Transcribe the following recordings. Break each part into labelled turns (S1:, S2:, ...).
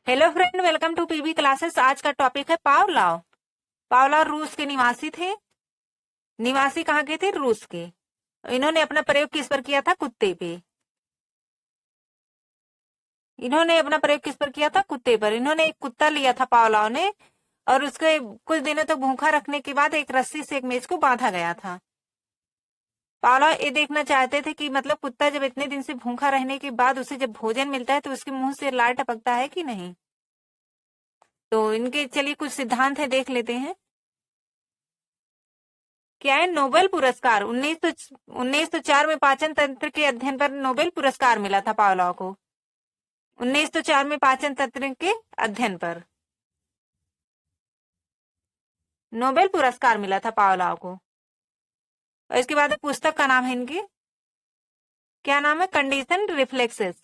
S1: Hello friend, welcome to PB classes. आज का topic है पावलोव। पावलोव रूस के निवासी थे। निवासी कहाँ के थे? रूस के। इन्होंने अपना प्रयोग किस पर किया था? कुत्ते पे। इन्होंने अपना प्रयोग किस पर किया था? कुत्ते पर। इन्होंने एक कुत्ता लिया था पावलोव ने, और उसके कुछ दिनों तक भूखा रखने के बाद एक रस्सी से एक मेज को बांधा गया था। पावलोव ये देखना चाहते थे कि मतलब कुत्ता जब इतने दिन से भूखा रहने के बाद उसे जब भोजन मिलता है तो उसके मुंह से लार टपकता है कि नहीं। तो इनके चलिए कुछ सिद्धांत है, देख लेते हैं। क्या है? नोबेल पुरस्कार 1904 में पाचन तंत्र के अध्ययन पर नोबेल पुरस्कार मिला था पावलोव को। 1904 में पाचन तंत्र के अध्ययन पर नोबेल पुरस्कार मिला था पावलोव को। और इसके बाद पुस्तक का नाम है इनकी, क्या नाम है? Conditioned reflexes.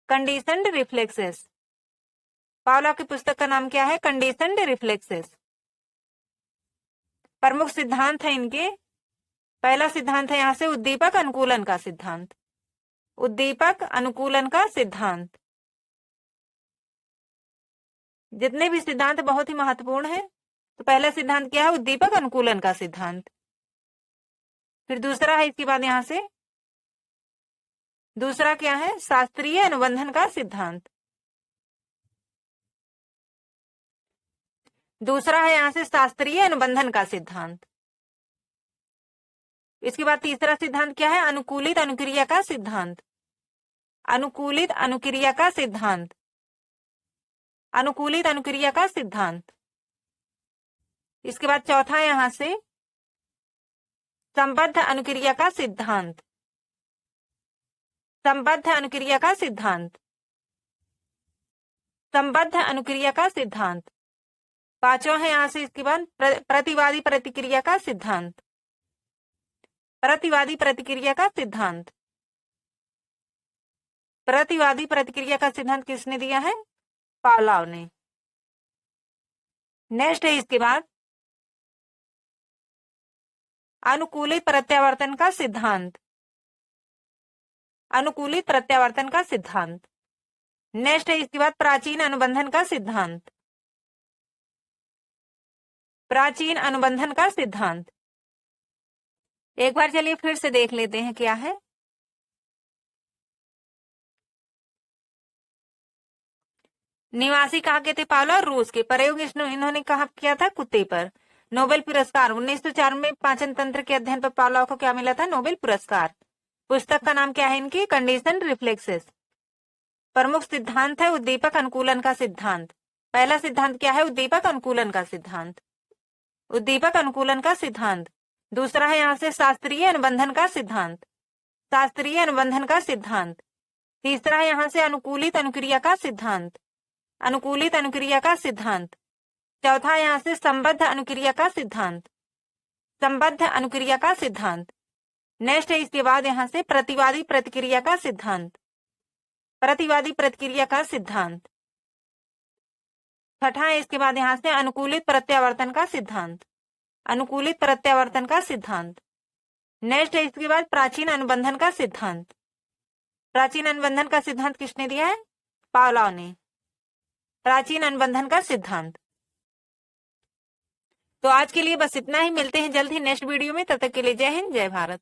S1: Conditioned reflexes. Pavlov की पुस्तक का नाम क्या है? Conditioned reflexes. प्रमुख सिद्धांत है इनके। पहला सिद्धांत है यहां से उद्दीपक अनुकूलन का सिद्धांत। उद्दीपक अनुकूलन का सिद्धांत। जितने भी सिद्धांत बहुत ही महत्वपूर्ण है। तो पहला सिद्धांत क्या है? उद्दीपक अनुकूलन का सिद्धांत। फिर दूसरा है इसके बाद यहां से, दूसरा क्या है? शास्त्रीय अनुबंधन का सिद्धांत। दूसरा है यहां से शास्त्रीय अनुबंधन का सिद्धांत। इसके बाद तीसरा सिद्धांत क्या है? अनुकूलित अनुक्रिया का सिद्धांत। अनुकूलित अनुक्रिया का सिद्धांत। अनुकूलित अनुक्रिया का सिद्धांत। इसके बाद चौथा है यहां से संबद्ध अनुक्रिया का सिद्धांत। संबद्ध अनुक्रिया का सिद्धांत। संबद्ध अनुक्रिया का सिद्धांत। पांचवा है यहां से इसके बाद प्रतिवादी प्रतिक्रिया का सिद्धांत। प्रतिवादी प्रतिक्रिया का सिद्धांत। प्रतिवादी प्रतिक्रिया का सिद्धांत किसने दिया है? पावलोव ने। नेक्स्ट है इसके बाद अनुकूलित प्रत्यावर्तन का सिद्धांत। अनुकूलित प्रत्यावर्तन का सिद्धांत। नेक्स्ट है इसके बाद प्राचीन अनुबंधन का सिद्धांत। प्राचीन अनुबंधन का सिद्धांत। एक बार चलिए फिर से देख लेते हैं क्या है। निवासी कहाँ के थे पावलोव? रूस के। प्रयोग इन्होंने कहा किया था? कुत्ते पर। नोबेल पुरस्कार 1904 में पाचन तंत्र के अध्ययन पर पावलोव को क्या मिला था? नोबेल पुरस्कार। पुस्तक का नाम क्या है इनकी? Conditioned reflexes. प्रमुख सिद्धांत है उद्दीपक अनुकूलन का सिद्धांत। पहला सिद्धांत क्या है? उद्दीपक अनुकूलन का सिद्धांत। उद्दीपक अनुकूलन का सिद्धांत। दूसरा है यहां से शास्त्रीय अनुबंधन का सिद्धांत। शास्त्रीय अनुबंधन का सिद्धांत। तीसरा है यहां से अनुकूलित अनुक्रिया का सिद्धांत। अनुकूलित अनुक्रिया का सिद्धांत। चौथा यहां से संबद्ध अनुक्रिया का सिद्धांत। संबद्ध अनुक्रिया का सिद्धांत। नेक्स्ट है इसके बाद यहां से प्रतिवादी प्रतिक्रिया का सिद्धांत। प्रतिवादी प्रतिक्रिया का सिद्धांत। छठा है इसके बाद यहां से अनुकूलित प्रत्यावर्तन का सिद्धांत। अनुकूलित प्रत्यावर्तन का सिद्धांत। नेक्स्ट है इसके बाद प्राचीन अनुबंधन का सिद्धांत। प्राचीन अनुबंधन का सिद्धांत किसने दिया है? पावलोव ने। प्राचीन अनुबंधन का सिद्धांत। तो आज के लिए बस इतना ही। मिलते हैं जल्द ही नेक्स्ट वीडियो में। तब तक के लिए जय हिंद, जय भारत।